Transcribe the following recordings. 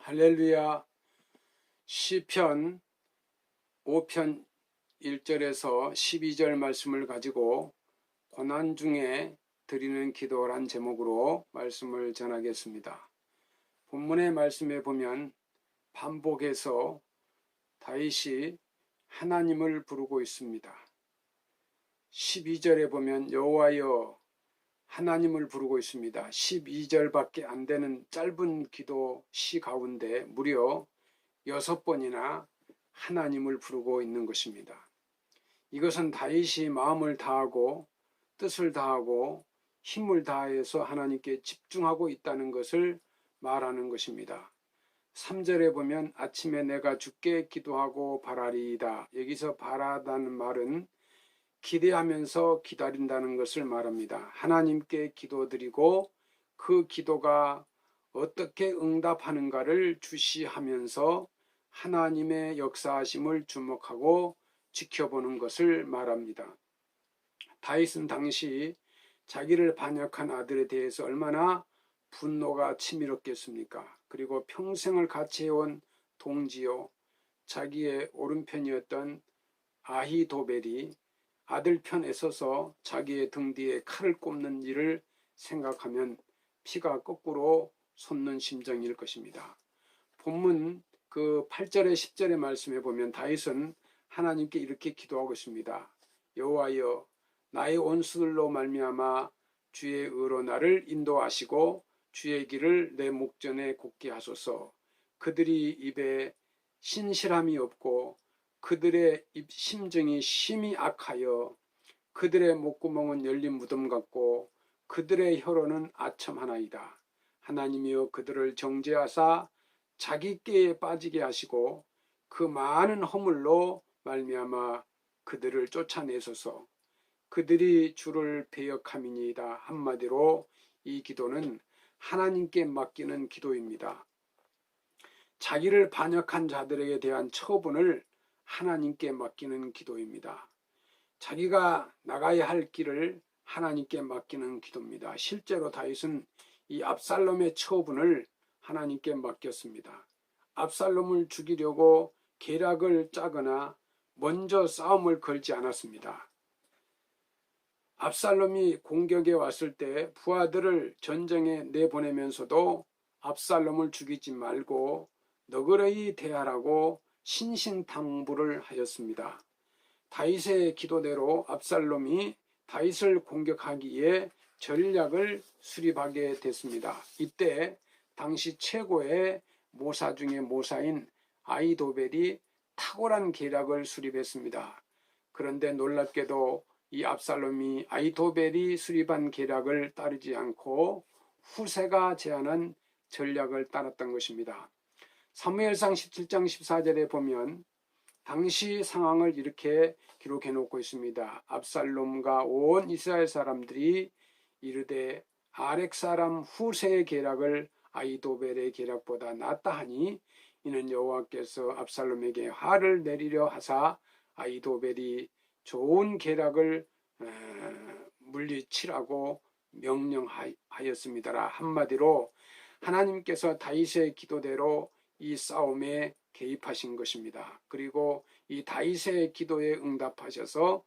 할렐루야. 시편 5편 1절에서 12절 말씀을 가지고 고난 중에 드리는 기도란 제목으로 말씀을 전하겠습니다. 본문의 말씀에 보면 반복해서 다윗이 하나님을 부르고 있습니다. 12절에 보면 여호와여 하나님을 부르고 있습니다. 12절밖에 안 되는 짧은 기도 시 가운데 무려 6번이나 하나님을 부르고 있는 것입니다. 이것은 다윗이 마음을 다하고 뜻을 다하고 힘을 다해서 하나님께 집중하고 있다는 것을 말하는 것입니다. 3절에 보면 아침에 내가 주께 기도하고 바라리이다. 여기서 바라다는 말은 기대하면서 기다린다는 것을 말합니다. 하나님께 기도드리고 그 기도가 어떻게 응답하는가를 주시하면서 하나님의 역사하심을 주목하고 지켜보는 것을 말합니다. 다윗은 당시 자기를 반역한 아들에 대해서 얼마나 분노가 치밀었겠습니까? 그리고 평생을 같이 해온 동지요 자기의 오른편이었던 아히도벨이 아들 편에 서서 자기의 등 뒤에 칼을 꼽는 일을 생각하면 피가 거꾸로 솟는 심정일 것입니다. 본문 그 8절에 10절의 말씀에 보면 다윗은 하나님께 이렇게 기도하고 있습니다. 여호와여 나의 원수들로 말미암아 주의 의로 나를 인도하시고 주의 길을 내 목전에 곱게 하소서. 그들이 입에 신실함이 없고 그들의 입 심정이 심히 악하여 그들의 목구멍은 열린 무덤 같고 그들의 혀로는 아첨하나이다. 하나님이여 그들을 정죄하사 자기 꾀에 빠지게 하시고 그 많은 허물로 말미암아 그들을 쫓아내소서. 그들이 주를 배역함이니이다. 한마디로 이 기도는 하나님께 맡기는 기도입니다. 자기를 반역한 자들에게 대한 처분을 하나님께 맡기는 기도입니다. 자기가 나가야 할 길을 하나님께 맡기는 기도입니다. 실제로 다윗은 이 압살롬의 처분을 하나님께 맡겼습니다. 압살롬을 죽이려고 계략을 짜거나 먼저 싸움을 걸지 않았습니다. 압살롬이 공격에 왔을 때 부하들을 전쟁에 내보내면서도 압살롬을 죽이지 말고 너그러이 대하라고 신신당부를 하였습니다. 다윗의 기도대로 압살롬이 다윗을 공격하기에 전략을 수립하게 됐습니다. 이때 당시 최고의 모사 중의 모사인 아히도벨이 탁월한 계략을 수립했습니다. 그런데 놀랍게도 이 압살롬이 아히도벨이 수립한 계략을 따르지 않고 후세가 제안한 전략을 따랐던 것입니다. 사무엘상 17장 14절에 보면 당시 상황을 이렇게 기록해 놓고 있습니다. 압살롬과 온 이스라엘 사람들이 이르되 아렉 사람 후세의 계략을 아히도벨의 계략보다 낫다 하니 이는 여호와께서 압살롬에게 화를 내리려 하사 아히도벨이 좋은 계략을 물리치라고 명령하였습니다라. 한마디로 하나님께서 다윗의 기도대로 이 싸움에 개입하신 것입니다. 그리고 이 다윗의 기도에 응답하셔서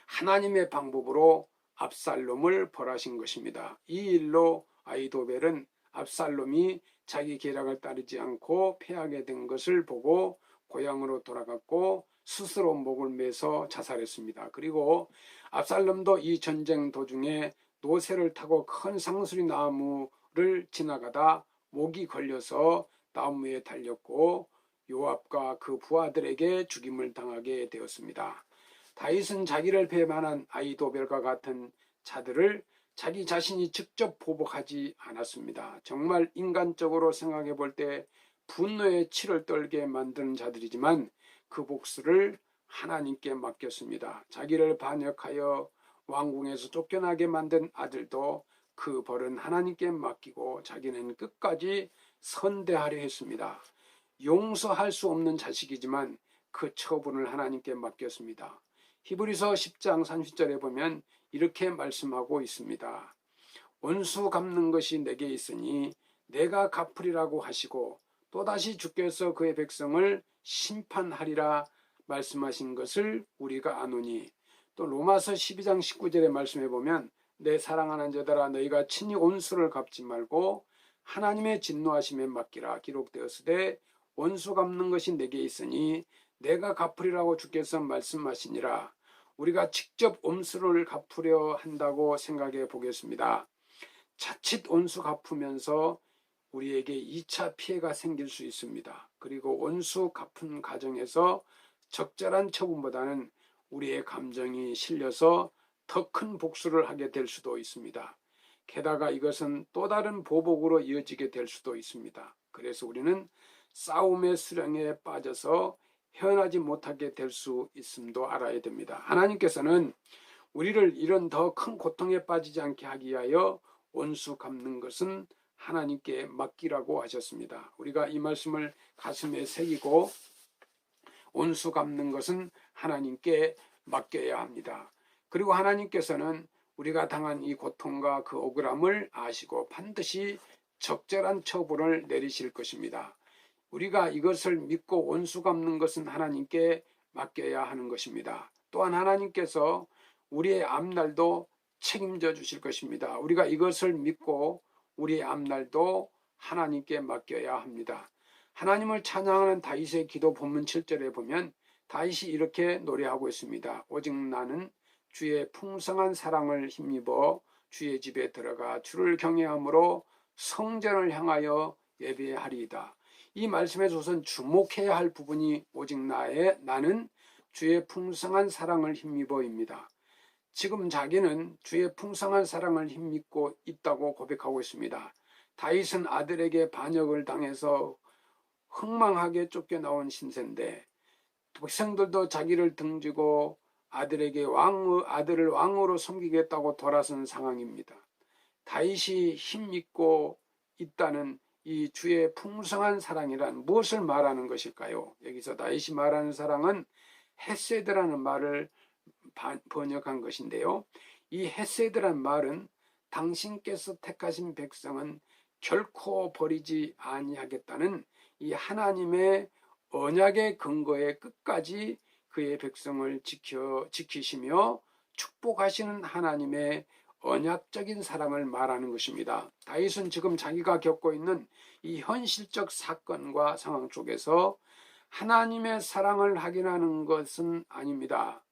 하나님의 방법으로 압살롬을 벌하신 것입니다. 이 일로 아히도벨은 압살롬이 자기 계략을 따르지 않고 패하게 된 것을 보고 고향으로 돌아갔고 스스로 목을 매서 자살했습니다. 그리고 압살롬도 이 전쟁 도중에 노새를 타고 큰 상수리 나무를 지나가다 목이 걸려서 나무에 달렸고 요압과 그 부하들에게 죽임을 당하게 되었습니다. 다윗은 자기를 배반한 아히도벨과 같은 자들을 자기 자신이 직접 보복하지 않았습니다. 정말 인간적으로 생각해 볼 때 분노의 치를 떨게 만드는 자들이지만 그 복수를 하나님께 맡겼습니다. 자기를 반역하여 왕궁에서 쫓겨나게 만든 아들도 그 벌은 하나님께 맡기고 자기는 끝까지 선대하려 했습니다. 용서할 수 없는 자식이지만 그 처분을 하나님께 맡겼습니다. 히브리서 10장 30절에 보면 이렇게 말씀하고 있습니다. 원수 갚는 것이 내게 있으니 내가 갚으리라고 하시고 또다시 주께서 그의 백성을 심판하리라 말씀하신 것을 우리가 아노니, 또 로마서 12장 19절에 말씀해 보면 내 사랑하는 자들아 너희가 친히 원수를 갚지 말고 하나님의 진노하심에 맡기라 기록되었으되 원수 갚는 것이 내게 있으니 내가 갚으리라고 주께서 말씀하시니라. 우리가 직접 원수를 갚으려 한다고 생각해 보겠습니다. 자칫 원수 갚으면서 우리에게 2차 피해가 생길 수 있습니다. 그리고 원수 갚은 과정에서 적절한 처분보다는 우리의 감정이 실려서 더 큰 복수를 하게 될 수도 있습니다. 게다가 이것은 또 다른 보복으로 이어지게 될 수도 있습니다. 그래서 우리는 싸움의 수렁에 빠져서 헤어나지 못하게 될 수 있음도 알아야 됩니다. 하나님께서는 우리를 이런 더 큰 고통에 빠지지 않게 하기 위하여 원수 갚는 것은 하나님께 맡기라고 하셨습니다. 우리가 이 말씀을 가슴에 새기고 원수 갚는 것은 하나님께 맡겨야 합니다. 그리고 하나님께서는 우리가 당한 이 고통과 그 억울함을 아시고 반드시 적절한 처벌을 내리실 것입니다. 우리가 이것을 믿고 원수 갚는 것은 하나님께 맡겨야 하는 것입니다. 또한 하나님께서 우리의 앞날도 책임져 주실 것입니다. 우리가 이것을 믿고 우리의 앞날도 하나님께 맡겨야 합니다. 하나님을 찬양하는 다윗의 기도 본문 7절에 보면 다윗이 이렇게 노래하고 있습니다. 오직 나는 주의 풍성한 사랑을 힘입어 주의 집에 들어가 주를 경외함으로 성전을 향하여 예배하리이다. 이 말씀에서 우선 주목해야 할 부분이 오직 나는 주의 풍성한 사랑을 힘입어입니다. 지금 자기는 주의 풍성한 사랑을 힘입고 있다고 고백하고 있습니다. 다윗은 아들에게 반역을 당해서 흥망하게 쫓겨나온 신세인데 백성들도 자기를 등지고 아들을 왕으로 섬기겠다고 돌아선 상황입니다. 다윗이 힘입고 있다는 이 주의 풍성한 사랑이란 무엇을 말하는 것일까요? 여기서 다윗이 말하는 사랑은 헤세드라는 말을 번역한 것인데요. 이 헤세드란 말은 당신께서 택하신 백성은 결코 버리지 아니하겠다는 이 하나님의 언약의 근거에 끝까지 그의 백성을 지키시며 축복하시는 하나님의 언약적인 사랑을 말하는 것입니다. 다윗은 지금 자기가 겪고 있는 이 현실적 사건과 상황 속에서 하나님의 사랑을 확인하는 것은 아닙니다.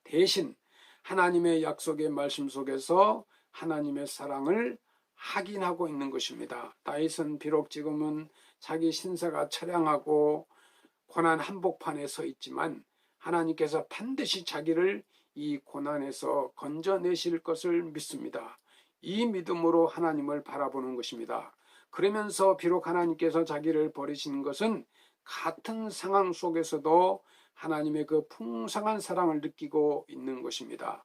대신 하나님의 약속의 말씀 속에서 하나님의 사랑을 확인하고 있는 것입니다. 다윗은 비록 지금은 자기 신세가 처량하고 고난 한복판에 서 있지만 하나님께서 반드시 자기를 이 고난에서 건져내실 것을 믿습니다. 이 믿음으로 하나님을 바라보는 것입니다. 그러면서 비록 하나님께서 자기를 버리신 것은 같은 상황 속에서도 하나님의 그 풍성한 사랑을 느끼고 있는 것입니다.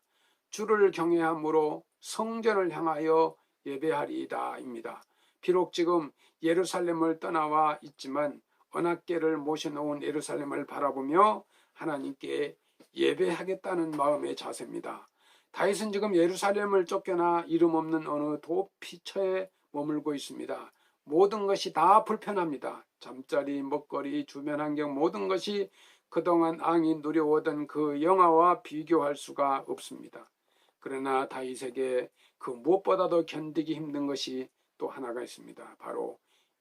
주를 경외함으로 성전을 향하여 예배하리이다입니다. 비록 지금 예루살렘을 떠나와 있지만 언약궤를 모셔놓은 예루살렘을 바라보며 하나님께 예배하겠다는 마음의 자세입니다. 다윗은 지금 예루살렘을 쫓겨나 이름 없는 어느 도피처에 머물고 있습니다. 모든 것이 다 불편합니다. 잠자리, 먹거리, 주변 환경 모든 것이 그동안 왕이 누려오던 그 영화와 비교할 수가 없습니다. 그러나 다윗에게 그 무엇보다도 견디기 힘든 것이 또 하나가 있습니다. 바로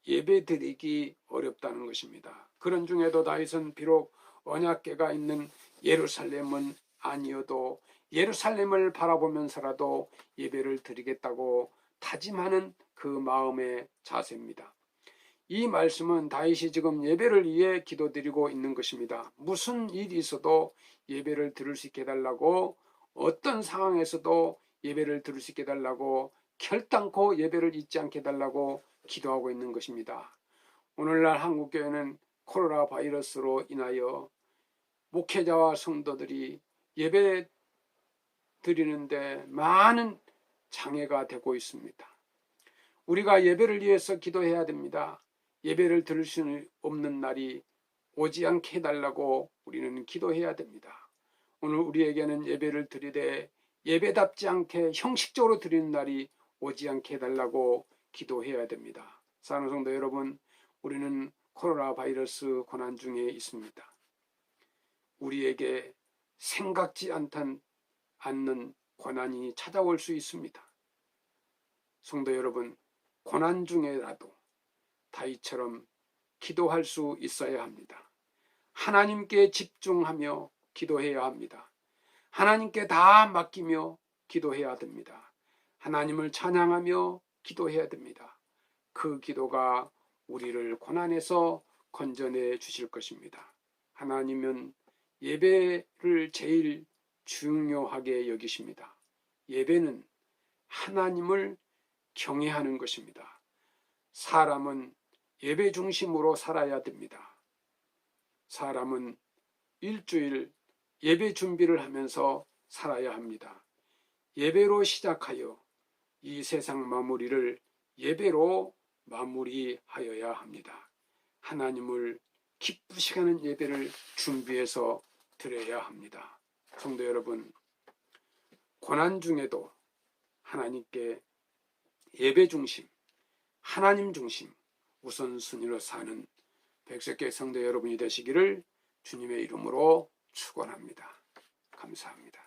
예배드리기 어렵다는 것입니다. 그런 중에도 다윗은 비록 언약궤가 있는 예루살렘은 아니어도 예루살렘을 바라보면서라도 예배를 드리겠다고 다짐하는 그 마음의 자세입니다. 이 말씀은 다윗이 지금 예배를 위해 기도드리고 있는 것입니다. 무슨 일이 있어도 예배를 드릴 수 있게 해달라고, 어떤 상황에서도 예배를 드릴 수 있게 해달라고, 결단코 예배를 잊지 않게 해달라고 기도하고 있는 것입니다. 오늘날 한국교회는 코로나 바이러스로 인하여 목회자와 성도들이 예배 드리는데 많은 장애가 되고 있습니다. 우리가 예배를 위해서 기도해야 됩니다. 예배를 드릴 수 없는 날이 오지 않게 해달라고 우리는 기도해야 됩니다. 오늘 우리에게는 예배를 드리되 예배답지 않게 형식적으로 드리는 날이 오지 않게 해달라고 기도해야 됩니다. 사랑하는 성도 여러분, 우리는 코로나 바이러스 고난 중에 있습니다. 우리에게 생각지 않는 고난이 찾아올 수 있습니다. 성도 여러분, 고난 중에라도 다윗처럼 기도할 수 있어야 합니다. 하나님께 집중하며 기도해야 합니다. 하나님께 다 맡기며 기도해야 됩니다. 하나님을 찬양하며 기도해야 됩니다. 그 기도가 우리를 고난에서 건져내 주실 것입니다. 하나님은 예배를 제일 중요하게 여기십니다. 예배는 하나님을 경외하는 것입니다. 사람은 예배 중심으로 살아야 됩니다. 사람은 일주일 예배 준비를 하면서 살아야 합니다. 예배로 시작하여 이 세상 마무리를 예배로 마무리하여야 합니다. 하나님을 기쁘시게 하는 예배를 준비해서 드려야 합니다. 성도 여러분, 고난 중에도 하나님께 예배 중심, 하나님 중심, 우선순위로 사는 백석계 성도 여러분이 되시기를 주님의 이름으로 축원합니다. 감사합니다.